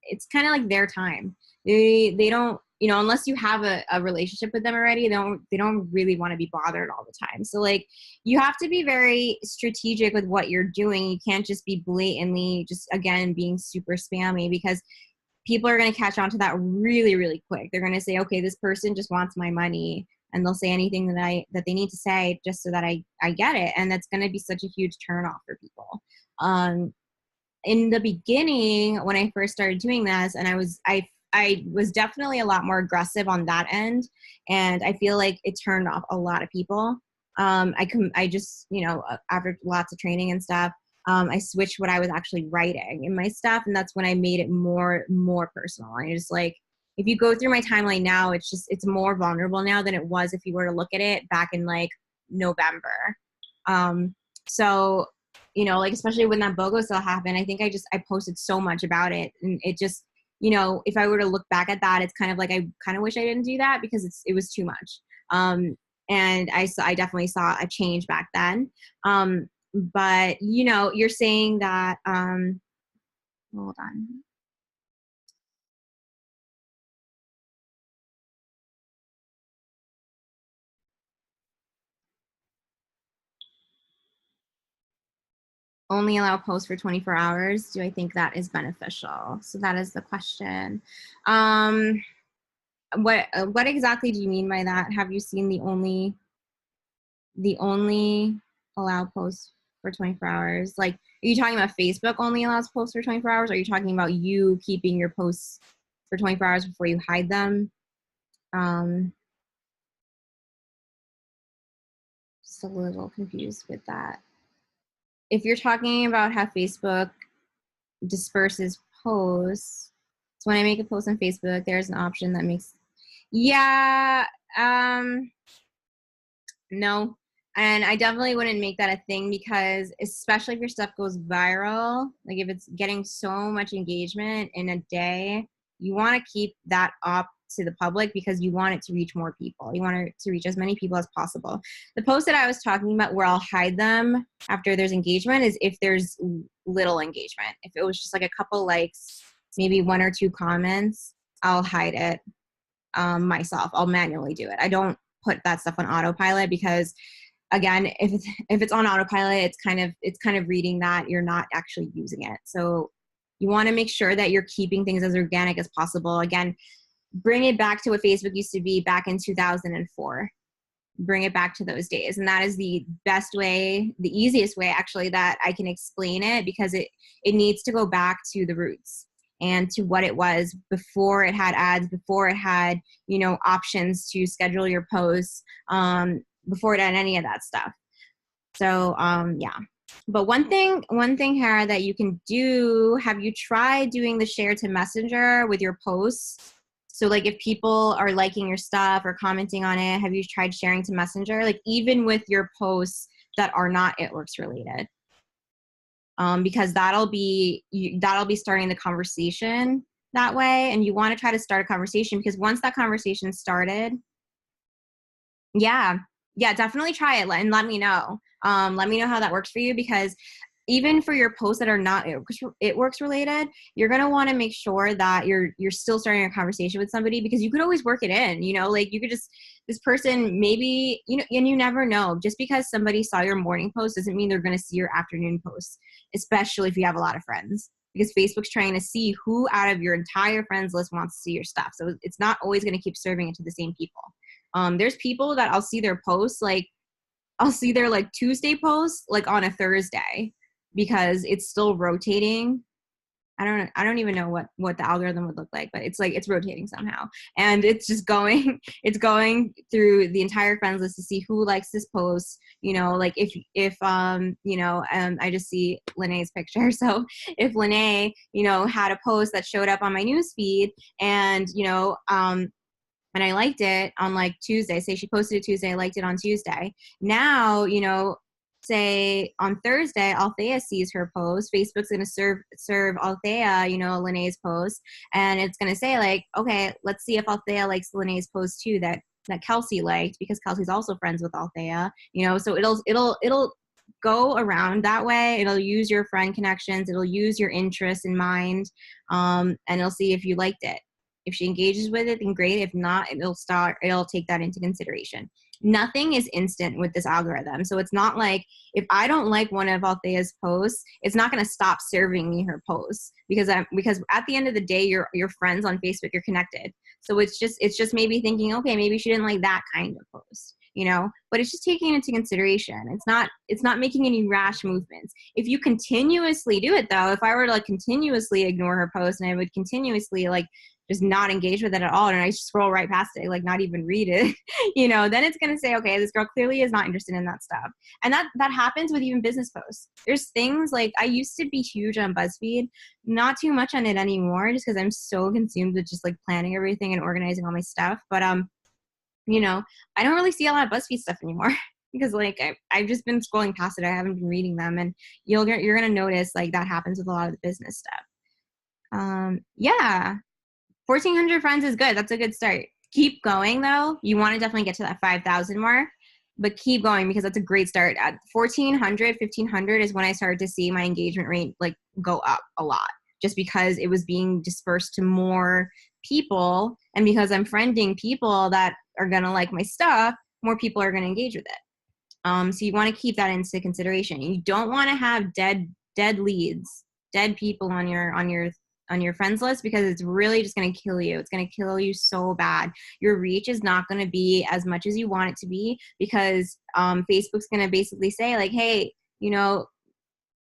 it's kind of like their time. They don't, unless you have a relationship with them already, they don't really want to be bothered all the time. So like you have to be very strategic with what you're doing. You can't just be blatantly just, again, being super spammy, because people are going to catch on to that really, really quick. They're going to say, okay, this person just wants my money, and they'll say anything that they need to say just so that I get it. And that's going to be such a huge turnoff for people. In the beginning, when I first started doing this, and I was definitely a lot more aggressive on that end, and I feel like it turned off a lot of people. I just, after lots of training and stuff, I switched what I was actually writing in my stuff, and that's when I made it more personal. I just like, if you go through my timeline now, it's more vulnerable now than it was if you were to look at it back in like November. So, like especially when that BOGO sale happened, I think I posted so much about it, and it just, if I were to look back at that, it's kind of like I kind of wish I didn't do that because it was too much. And I definitely saw a change back then. But you're saying that hold on. Only allow posts for 24 hours. Do I think that is beneficial? So that is the question. What exactly do you mean by that? Have you seen the only allow posts for 24 hours? Like, are you talking about Facebook only allows posts for 24 hours? Or are you talking about you keeping your posts for 24 hours before you hide them? Just a little confused with that. If you're talking about how Facebook disperses posts, so when I make a post on Facebook, there's an option that makes, yeah, no. And I definitely wouldn't make that a thing, because especially if your stuff goes viral, like if it's getting so much engagement in a day, you want to keep that up to the public because you want it to reach more people. You want it to reach as many people as possible. The post that I was talking about where I'll hide them after there's engagement is if there's little engagement. If it was just like a couple likes, maybe one or two comments, I'll hide it myself. I'll manually do it. I don't put that stuff on autopilot because, again, if it's on autopilot, it's kind of reading that you're not actually using it. So you want to make sure that you're keeping things as organic as possible. Again, bring it back to what Facebook used to be back in 2004. Bring it back to those days. And that is the best way, the easiest way actually that I can explain it, because it needs to go back to the roots and to what it was before it had ads, before it had, options to schedule your posts, before it had any of that stuff. So, yeah. But one thing, Hera, that you can do, have you tried doing the share to Messenger with your posts? So like if people are liking your stuff or commenting on it, have you tried sharing to Messenger? Like even with your posts that are not It Works related? Because that'll be starting the conversation that way. And you want to try to start a conversation, because once that conversation started, yeah, definitely try it and let me know. Let me know how that works for you, because even for your posts that are not It Works related, you're going to want to make sure that you're still starting a conversation with somebody, because you could always work it in, like you could just, this person maybe, and you never know, just because somebody saw your morning post doesn't mean they're going to see your afternoon posts, especially if you have a lot of friends, because Facebook's trying to see who out of your entire friends list wants to see your stuff. So it's not always going to keep serving it to the same people. There's people that I'll see their posts, like I'll see their like Tuesday posts like on a Thursday, because it's still rotating. I don't even know what the algorithm would look like, but it's like it's rotating somehow, and it's just going it's going through the entire friends list to see who likes this post. Like if I just see Lene's picture. So if Lene had a post that showed up on my news feed, and and I liked it on like Tuesday. Say she posted it Tuesday, I liked it on Tuesday. Now, you know, say on Thursday, Althea sees her post. Facebook's going to serve Althea, you know, Lene's post, and it's going to say like, okay, let's see if Althea likes Lene's post too that Kelsey liked, because Kelsey's also friends with Althea, you know. So it'll go around that way. It'll use your friend connections. It'll use your interests in mind, and it'll see if you liked it. If she engages with it, then great. If not, it'll take that into consideration. Nothing is instant with this algorithm. So it's not like if I don't like one of Althea's posts, it's not going to stop serving me her posts, because at the end of the day, you're friends on Facebook, you're connected. So it's just maybe thinking, okay, maybe she didn't like that kind of post, you know, but it's just taking it into consideration. It's not making any rash movements. If you continuously do it though, if I were to like continuously ignore her post and I would continuously like just not engage with it at all, and I scroll right past it, like not even read it, you know, then it's going to say, okay, this girl clearly is not interested in that stuff. And that happens with even business posts. There's things like, I used to be huge on BuzzFeed, not too much on it anymore, just because I'm so consumed with just like planning everything and organizing all my stuff. But, you know, I don't really see a lot of BuzzFeed stuff anymore because like I've just been scrolling past it. I haven't been reading them, and you're going to notice like that happens with a lot of the business stuff. Yeah. 1,400 friends is good. That's a good start. Keep going though. You want to definitely get to that 5,000 mark, but keep going, because that's a great start. At 1,400, 1,500 is when I started to see my engagement rate like go up a lot, just because it was being dispersed to more people. And because I'm friending people that are going to like my stuff, more people are going to engage with it. So you want to keep that into consideration. You don't want to have dead leads, dead people on your friends list, because it's really just going to kill you. It's going to kill you so bad. Your reach is not going to be as much as you want it to be, because Facebook's going to basically say like, hey, you know,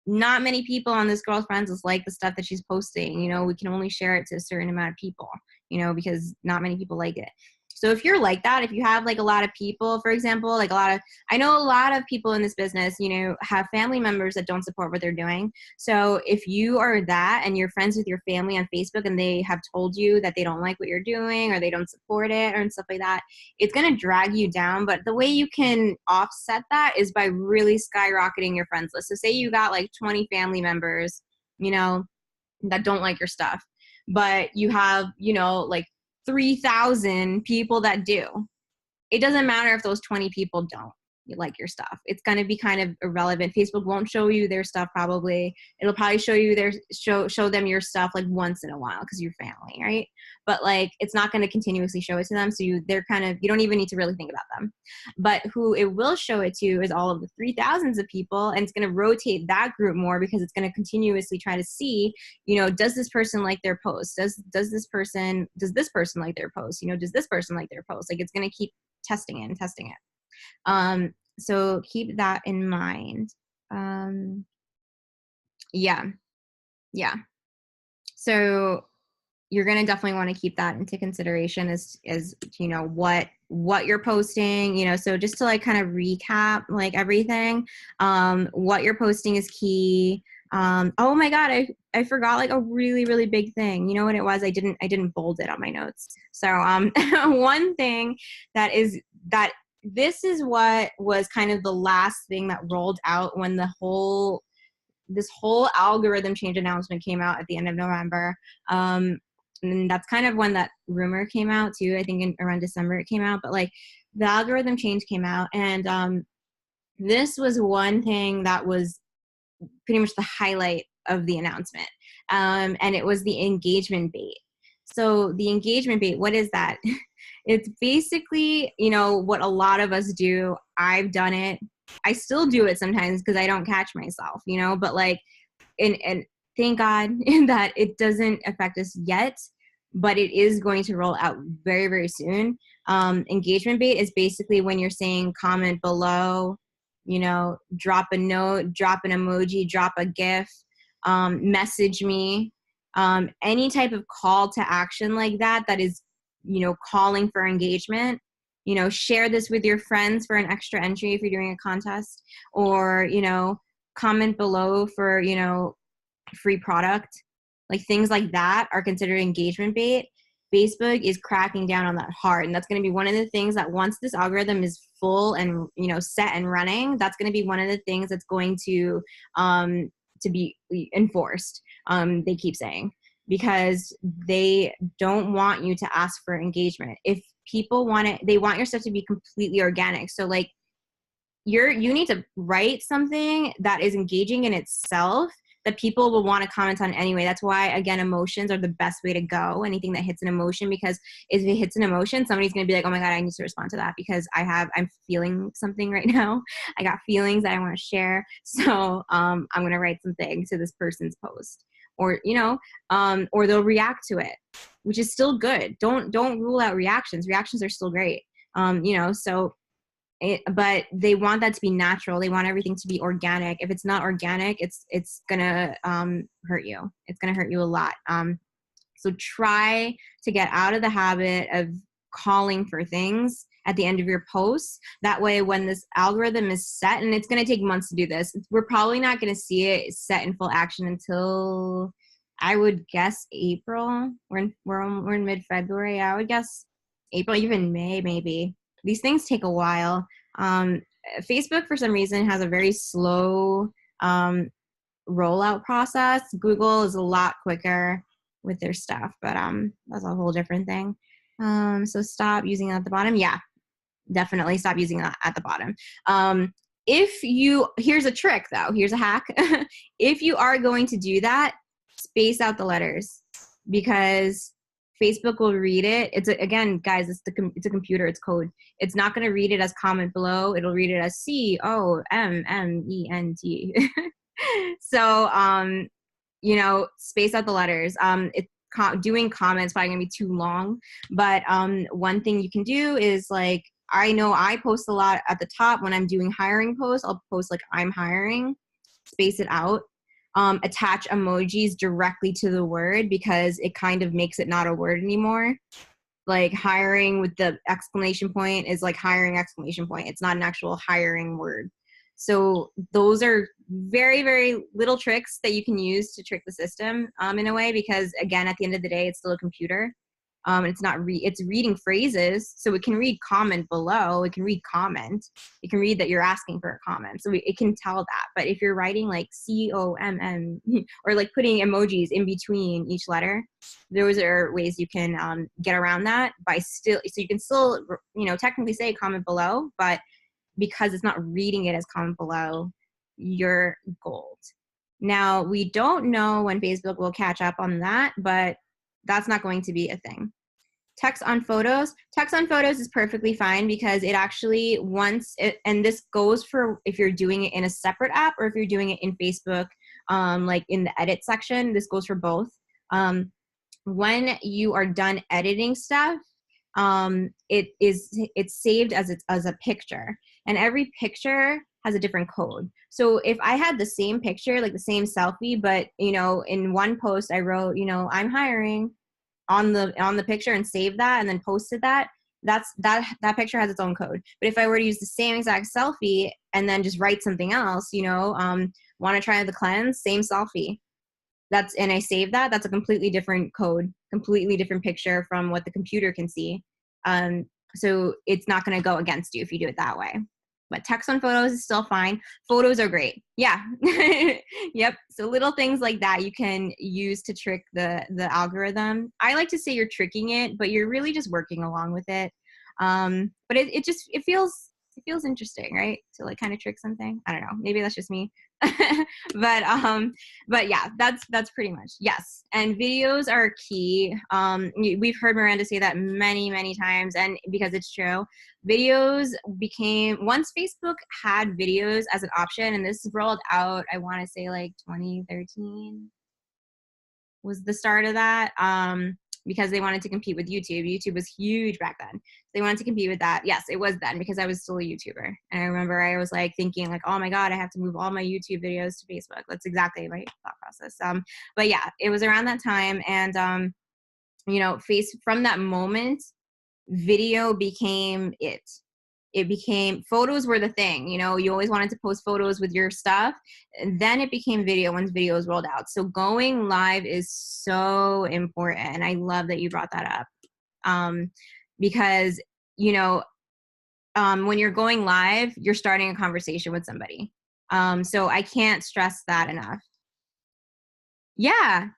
not many people on this girl's friends list like the stuff that she's posting. You know, we can only share it to a certain amount of people, you know, because not many people like it. So if you're like that, if you have like a lot of people, for example, like I know a lot of people in this business, you know, have family members that don't support what they're doing. So if you are that and you're friends with your family on Facebook and they have told you that they don't like what you're doing or they don't support it or stuff like that, it's going to drag you down. But the way you can offset that is by really skyrocketing your friends list. So say you got like 20 family members, you know, that don't like your stuff, but you have, you know, like 3,000 people that do. It doesn't matter if those 20 people don't like your stuff. It's going to be kind of irrelevant. Facebook won't show you their stuff probably. It'll probably show you show them your stuff like once in a while because you're family, right? But like it's not going to continuously show it to them. So you don't even need to really think about them. But who it will show it to is all of the 3,000s of people, and it's going to rotate that group more because it's going to continuously try to see, you know, does this person like their post? Does this person like their post? You know, does this person like their post? Like it's going to keep testing it. So keep that in mind. Yeah. So you're going to definitely want to keep that into consideration as you know, what you're posting, you know. So just to like kind of recap like everything, what you're posting is key. Oh my God, I forgot like a really, really big thing. You know what it was? I didn't bold it on my notes. So, one thing that this is what was kind of the last thing that rolled out when this whole algorithm change announcement came out at the end of November. And that's kind of when that rumor came out too. I think around December it came out, but like the algorithm change came out, and this was one thing that was pretty much the highlight of the announcement. And it was the engagement bait. So the engagement bait, what is that? It's basically, you know, what a lot of us do. I've done it. I still do it sometimes because I don't catch myself, you know, but like, and thank God that it doesn't affect us yet, but it is going to roll out very, very soon. Engagement bait is basically when you're saying comment below, you know, drop a note, drop an emoji, drop a GIF, message me, any type of call to action like that is, you know, calling for engagement. You know, share this with your friends for an extra entry if you're doing a contest, or, you know, comment below for, you know, free product. Like things like that are considered engagement bait. Facebook is cracking down on that hard. And that's going to be one of the things that once this algorithm is full and, set and running, that's going to be one of the things that's going to be enforced. They keep saying, because they don't want you to ask for engagement. If people want it, they want your stuff to be completely organic. So like you need to write something that is engaging in itself that people will want to comment on anyway. That's why, again, emotions are the best way to go. Anything that hits an emotion, because if it hits an emotion, somebody's going to be like, oh my God, I need to respond to that because I'm feeling something right now. I got feelings that I want to share. So I'm going to write something to this person's post, or, or they'll react to it, which is still good. Don't rule out reactions. Reactions are still great. But they want that to be natural. They want everything to be organic. If it's not organic, it's gonna hurt you. It's gonna hurt you a lot. So try to get out of the habit of calling for things at the end of your posts. That way, when this algorithm is set, and it's gonna take months to do this, we're probably not gonna see it set in full action until, I would guess, April. We're in mid-February. I would guess April, even May, maybe. These things take a while. Facebook, for some reason, has a very slow rollout process. Google is a lot quicker with their stuff, but that's a whole different thing. So stop using it at the bottom. Yeah, definitely stop using it at the bottom. Here's a trick though. Here's a hack. If you are going to do that, space out the letters, because Facebook will read it. Again, guys, it's a computer, it's code. It's not going to read it as comment below. It'll read it as COMMENT. So, space out the letters. Doing comments probably going to be too long. But one thing you can do is, like, I know I post a lot at the top when I'm doing hiring posts. I'll post like, I'm hiring, space it out. Attach emojis directly to the word, because it kind of makes it not a word anymore. Like hiring with the exclamation point is like hiring exclamation point. It's not an actual hiring word. So those are very, very little tricks that you can use to trick the system in a way, because again, at the end of the day, it's still a computer. It's reading phrases, so it can read comment below. It can read comment. It can read that you're asking for a comment, so it can tell that. But if you're writing like COMM or like putting emojis in between each letter, those are ways you can get around that so you can still, technically say comment below, but because it's not reading it as comment below, you're gold. Now, we don't know when Facebook will catch up on that, but that's not going to be a thing. Text on photos is perfectly fine, because it actually, and this goes for if you're doing it in a separate app or if you're doing it in Facebook, like in the edit section. This goes for both. When you are done editing stuff, it's saved as a picture, and every picture has a different code. So if I had the same picture, like the same selfie, but in one post I wrote, I'm hiring on the picture, and save that and then posted that picture has its own code. But if I were to use the same exact selfie and then just write something else, want to try the cleanse, same selfie, and I save that's a completely different code, completely different picture from what the computer can see. So it's not going to go against you if you do it that way. But text on photos is still fine. Photos are great. Yeah. Yep. So little things like that you can use to trick the algorithm. I like to say you're tricking it, but you're really just working along with it. But it feels interesting, right? To like kind of trick something. I don't know. Maybe that's just me. But yeah, that's pretty much, yes. And videos are key. We've heard Miranda say that many, many times, and because it's true, videos once Facebook had videos as an option, and this rolled out, I want to say like 2013 was the start of that. Because they wanted to compete with YouTube. YouTube was huge back then. They wanted to compete with that. Yes, it was then, because I was still a YouTuber. And I remember I was like thinking like, oh my God, I have to move all my YouTube videos to Facebook. That's exactly my thought process. But yeah, it was around that time. And, from that moment, video became it. It became, photos were the thing, you always wanted to post photos with your stuff. And then it became video once videos rolled out. So going live is so important. And I love that you brought that up. Because, when you're going live, you're starting a conversation with somebody. So I can't stress that enough. Yeah,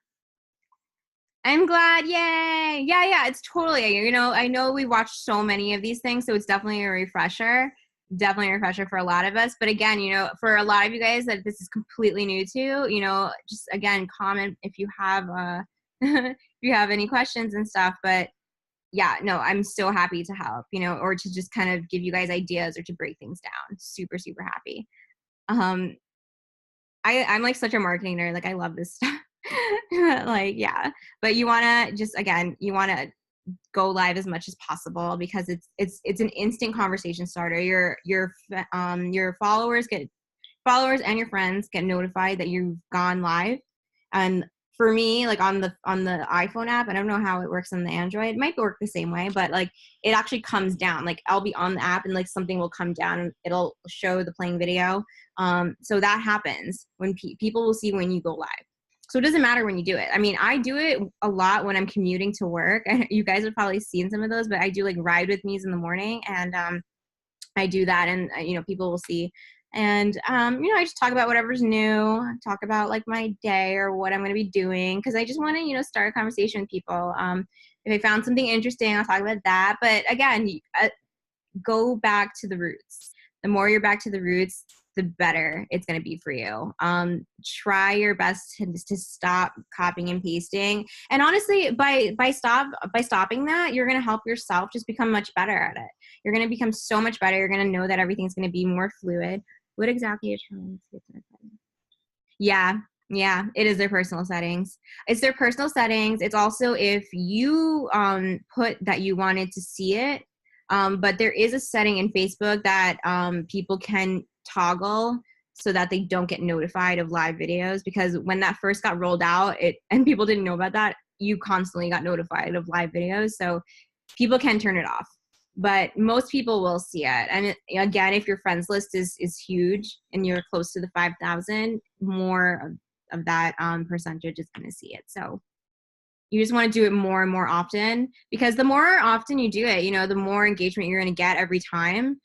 I'm glad. Yay. Yeah, it's totally, I know we watched so many of these things, so it's definitely a refresher. Definitely a refresher for a lot of us. But again, for a lot of you guys that this is completely new to, just again, comment if you have if you have any questions and stuff. But yeah, no, I'm so happy to help, or to just kind of give you guys ideas or to break things down. Super, super happy. Um, I'm like such a marketing nerd. Like I love this stuff. Like, yeah, but you want to just, again, you want to go live as much as possible because it's an instant conversation starter. Your followers and your friends get notified that you've gone live. And for me, like on the iPhone app, I don't know how it works on the Android. It might work the same way, but like it actually comes down. Like I'll be on the app and like something will come down and it'll show the playing video. So that happens when people will see when you go live. So it doesn't matter when you do it. I mean, I do it a lot when I'm commuting to work. You guys have probably seen some of those, but I do like ride with me's in the morning, and I do that, and people will see. And I just talk about whatever's new, talk about like my day or what I'm going to be doing, because I just want to start a conversation with people. If I found something interesting, I'll talk about that. But again, go back to the roots. The more you're back to the roots, the better it's going to be for you. Try your best to stop copying and pasting. And honestly, by stopping that, you're going to help yourself just become much better at it. You're going to become so much better. You're going to know that everything's going to be more fluid. What exactly are you trying to get? Yeah, it is their personal settings. It's their personal settings. It's also if you put that you wanted to see it. But there is a setting in Facebook that people can toggle so that they don't get notified of live videos, because when that first got rolled out, and people didn't know about that, you constantly got notified of live videos. So people can turn it off, but most people will see it. And again, if your friends list is huge and you're close to the 5,000, more of that percentage is going to see it. So you just want to do it more and more often, because the more often you do it, the more engagement you're going to get every time.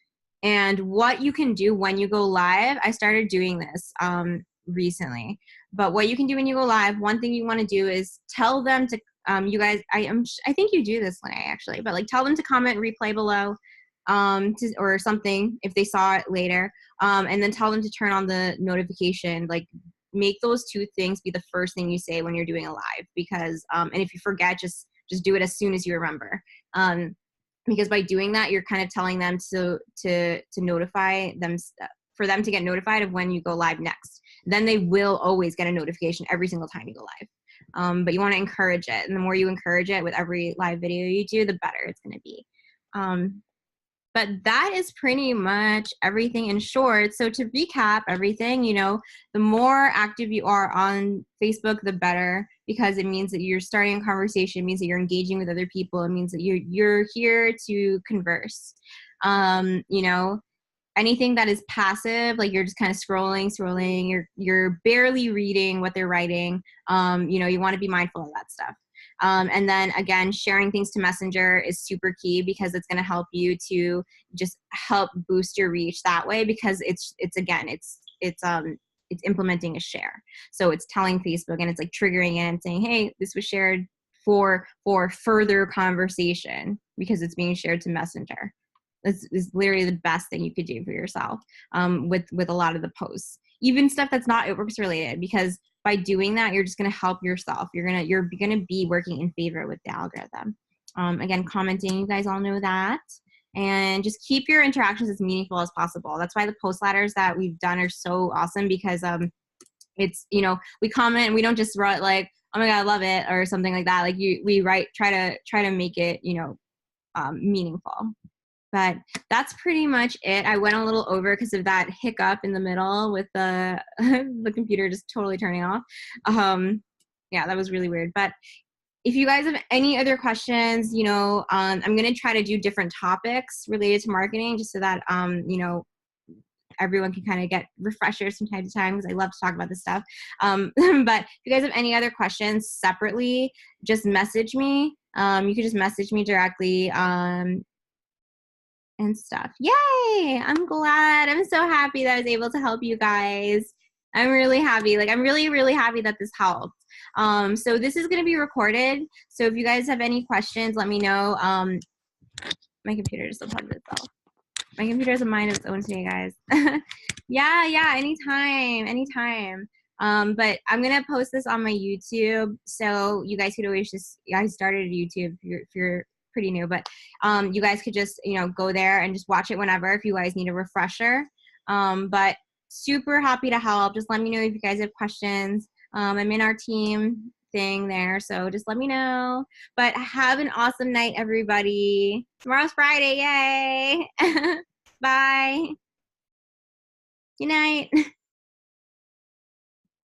And what you can do when you go live, I started doing this recently, but what you can do when you go live, one thing you want to do is tell them to, you guys, I think you do this, Lene, actually, but like tell them to comment replay below or something if they saw it later, and then tell them to turn on the notification, like make those two things be the first thing you say when you're doing a live, because and if you forget, just do it as soon as you remember, because by doing that, you're kind of telling them to notify them, for them to get notified of when you go live next. Then they will always get a notification every single time you go live. But you want to encourage it, and the more you encourage it with every live video you do, the better it's going to be. But that is pretty much everything in short. So to recap everything, the more active you are on Facebook, the better, because it means that you're starting a conversation, it means that you're engaging with other people, it means that you're here to converse. Anything that is passive, like you're just kind of scrolling, you're barely reading what they're writing, you want to be mindful of that stuff. And then again, sharing things to Messenger is super key, because it's going to help you to just help boost your reach that way, because it's implementing a share. So it's telling Facebook, and it's like triggering it and saying, hey, this was shared for further conversation, because it's being shared to Messenger. This is literally the best thing you could do for yourself with a lot of the posts, even stuff that's not It-Works related, because by doing that, you're just going to help yourself. You're going to be working in favor with the algorithm. Again, commenting, you guys all know that. And just keep your interactions as meaningful as possible. That's why the post ladders that we've done are so awesome, because it's, we comment and we don't just write like, oh my God, I love it, or something like that. Like we write, try to make it, meaningful. But that's pretty much it. I went a little over because of that hiccup in the middle with the the computer just totally turning off. Yeah, that was really weird. But if you guys have any other questions, I'm going to try to do different topics related to marketing, just so that, everyone can kind of get refreshers from time to time, because I love to talk about this stuff. But if you guys have any other questions separately, just message me. You can just message me directly and stuff. Yay! I'm glad. I'm so happy that I was able to help you guys. I'm really happy. Like, I'm really, really happy that this helped. So this is going to be recorded. So if you guys have any questions, let me know. My computer just unplugged itself. My computer has a mind of its own today, guys. Yeah, anytime. But I'm gonna post this on my YouTube, so you guys could always just, I started YouTube if you're pretty new, but you guys could just, go there and just watch it whenever if you guys need a refresher. But super happy to help. Just let me know if you guys have questions. I'm in our team thing there, so just let me know. But have an awesome night, everybody. Tomorrow's Friday, yay! Bye. Good night.